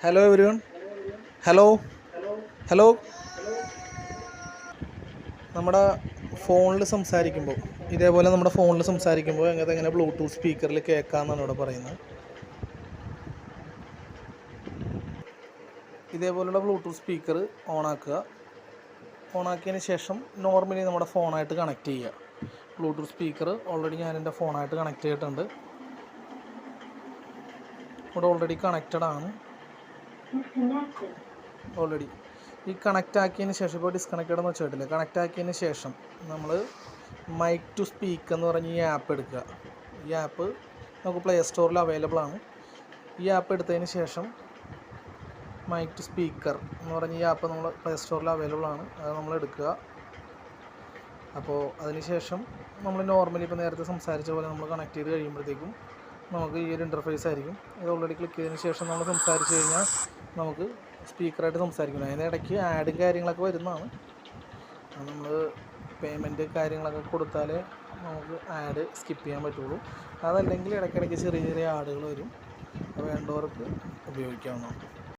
Hello everyone. Hello hello നമ്മുടെ ഫോണിൽ സംസാരിക്കുമ്പോൾ ഇതേപോലെ നമ്മുടെ ഫോണിൽ സംസാരിക്കുമ്പോൾ എങ്ങനെ ബ്ലൂടൂത്ത് സ്പീക്കറിൽ കേൾക്കാമെന്നാണ് ഇവിടെ പറയുന്നത്. ഇതേപോലുള്ള ബ്ലൂടൂത്ത് സ്പീക്കർ ഓണാക്കിയതിന് ശേഷം നോർമലി നമ്മുടെ ഫോണായിട്ട് കണക്ട് ചെയ്യുക. ബ്ലൂടൂത്ത് സ്പീക്കർ ഓൾറെഡി ഞാൻ എൻ്റെ ഫോണായിട്ട് കണക്ട് ചെയ്തിട്ടുണ്ട്. ഇവിടെ ഓൾറെഡി കണക്റ്റഡ് ആണ്. ഓൾറെഡി ഈ കണക്റ്റ് ആക്കിയതിന് ശേഷം ഇപ്പോൾ ഡിസ്കണക്റ്റഡ് എന്ന് വെച്ചിട്ടില്ല. കണക്റ്റ് ആക്കിയതിന് ശേഷം നമ്മൾ മൈക്ക് ടു സ്പീക്ക് എന്ന് പറഞ്ഞ് ഈ ആപ്പ് എടുക്കുക. ഈ ആപ്പ് നമുക്ക് പ്ലേ സ്റ്റോറിൽ അവൈലബിൾ ആണ്. ഈ ആപ്പ് എടുത്തതിന് ശേഷം മൈക്ക് ടു സ്പീക്കർ എന്ന് പറഞ്ഞ ഈ ആപ്പ് നമ്മൾ പ്ലേ സ്റ്റോറിൽ അവൈലബിൾ ആണ്. അത് നമ്മൾ എടുക്കുക. അപ്പോൾ അതിനുശേഷം നമ്മൾ നോർമലി ഇപ്പോൾ നേരത്തെ സംസാരിച്ച പോലെ നമ്മൾ കണക്ട് ചെയ്ത് കഴിയുമ്പോഴത്തേക്കും നമുക്ക് ഈ ഒരു ഇൻ്റർഫേസ് ആയിരിക്കും. ഇത് ഓൾറെഡി ക്ലിക്ക് ചെയ്തതിന് ശേഷം നമ്മൾ സംസാരിച്ച് കഴിഞ്ഞാൽ നമുക്ക് സ്പീക്കറായിട്ട് സംസാരിക്കണം. അതിനിടയ്ക്ക് ആഡും കാര്യങ്ങളൊക്കെ വരുന്നതാണ്. നമ്മൾ പേയ്മെൻറ്റ് കാര്യങ്ങളൊക്കെ കൊടുത്താലേ നമുക്ക് ആഡ് സ്കിപ്പ് ചെയ്യാൻ പറ്റുള്ളൂ. അതല്ലെങ്കിൽ ഇടയ്ക്കിടയ്ക്ക് ചെറിയ ചെറിയ ആഡുകൾ വരും. വേണ്ടവർക്ക് ഉപയോഗിക്കാവുന്നതാണ്.